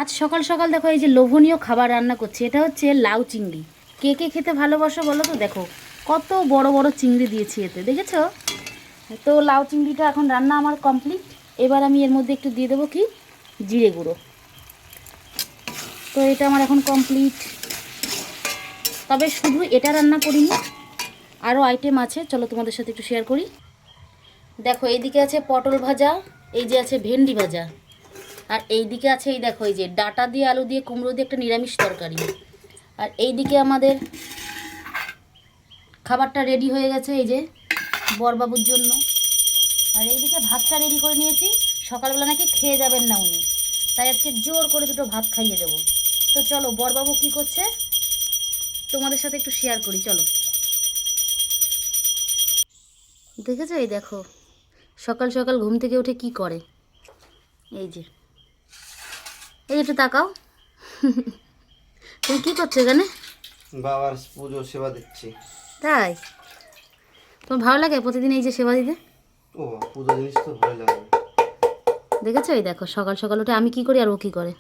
আজ সকাল সকাল দেখো এই যে লোভনীয় খাবার রান্না করছি, এটা হচ্ছে লাউ চিংড়ি। কে কে খেতে ভালোবাসো বলো তো? দেখো কত বড় বড় চিংড়ি দিয়েছি এতে, দেখেছো? তো লাউ চিংড়িটা এখন রান্না আমার কমপ্লিট। এবার আমি এর মধ্যে একটু দিয়ে দেবো কি জিরে গুঁড়ো। তো এটা আমার এখন কমপ্লিট। তবে শুধু এটা রান্না করিনি, আরও আইটেম আছে, চলো তোমাদের সাথে একটু শেয়ার করি। দেখো এইদিকে আছে পটল ভাজা, এই যে আছে ভেন্ডি ভাজা, আর এই দিকে আছে এই দেখো এই যে ডাঁটা দিয়ে আলু দিয়ে কুমড়ো দিয়ে একটা নিরামিষ তরকারি। আর এই দিকে আমাদের খাবারটা রেডি হয়ে গেছে এই যে বরবাবুর জন্য। আর এইদিকে ভাতটা রেডি করে নিয়েছি, সকালবেলা নাকি খেয়ে যাবেন না উনি, তাই আজকে জোর করে দুটো ভাত খাইয়ে দেবো। তো চলো বরবাবু কি করছে তোমাদের সাথে একটু শেয়ার করি, চলো। দেখেছো এই দেখো সকাল সকাল ঘুম থেকে উঠে কি করে, এই যে একটু তাকাও। তুমি কি করছো এখানে? বাবার পুজোর সেবা দিচ্ছি। তাই? তোমার ভালো লাগে প্রতিদিন এই যে সেবা দিতে? ও পুজো জিনিস তো ভালো লাগে। দেখেছো এই দেখো সকাল সকাল উঠে আমি কি করি আর ও কি করে।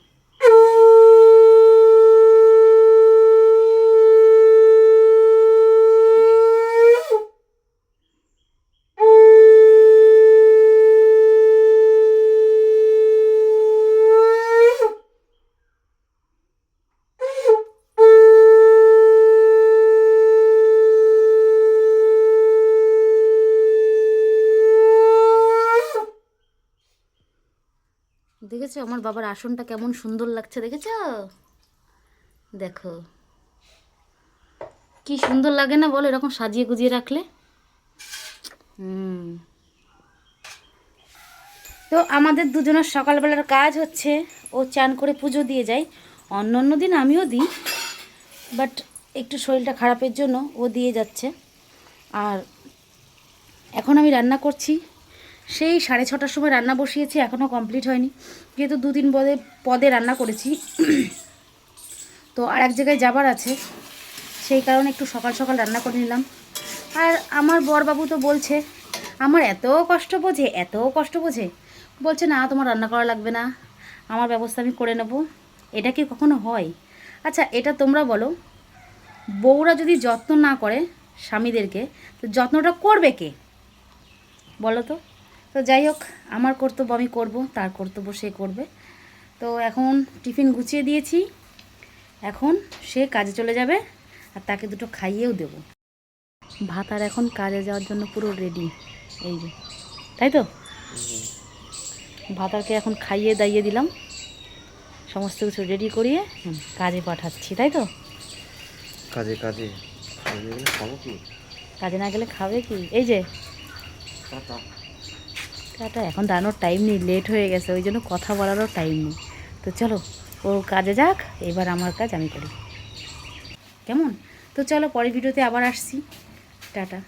দেখেছো আমার বাবার আসনটা কেমন সুন্দর লাগছে, দেখেছো? দেখো কি সুন্দর লাগে না বলো এরকম সাজিয়ে গুজিয়ে রাখলে। তো আমাদের দুজনের সকালবেলার কাজ হচ্ছে ও চান করে পুজো দিয়ে যায়। অন্য অন্য দিন আমিও দিই, বাট একটু শরীরটা খারাপের জন্য ও দিয়ে যাচ্ছে। আর এখন আমি রান্না করছি, সেই 6:30টার সময় রান্না বসিয়েছি, এখনও কমপ্লিট হয়নি, যেহেতু 2-3 পদে রান্না করেছি। তো আর এক জায়গায় যাবার আছে, সেই কারণে একটু সকাল সকাল রান্না করে নিলাম। আর আমার বরবাবু তো বলছে আমার এত কষ্ট বোঝে, এত কষ্ট বোঝে, বলছে না তোমার রান্না করা লাগবে না, আমার ব্যবস্থা আমি করে নেব। এটা কি কখনো হয়? আচ্ছা এটা তোমরা বলো, বউরা যদি যত্ন না করে স্বামীদেরকে, তো যত্নটা করবে কে বলো তো? তো যাই হোক, আমার কর্তব্য আমি করব, তার কর্তব্য সে করবে। তো এখন টিফিন গুছিয়ে দিয়েছি, এখন সে কাজে চলে যাবে, আর তাকে দুটো খাইয়েও দেব। ভাত আর এখন কাজে যাওয়ার জন্য পুরো রেডি, এই যে, তাই তো? ভাতারকে এখন খাইয়ে দাইয়ে দিলাম, সমস্ত কিছু রেডি করিয়ে কাজে পাঠাচ্ছি, তাই তো? কাজে কাজে খাবো কি? কাজে না গেলে খাবে কি? এই যে টাটা, এখন দাঁড়ানোর টাইম নেই, লেট হয়ে গেছে, ওই জন্য কথা বলারও টাইম নেই। তো চলো ও কাজে যাক, এবার আমার কাজ আমি করি, কেমন? তো চলো পরের ভিডিওতে আবার আসছি, টাটা।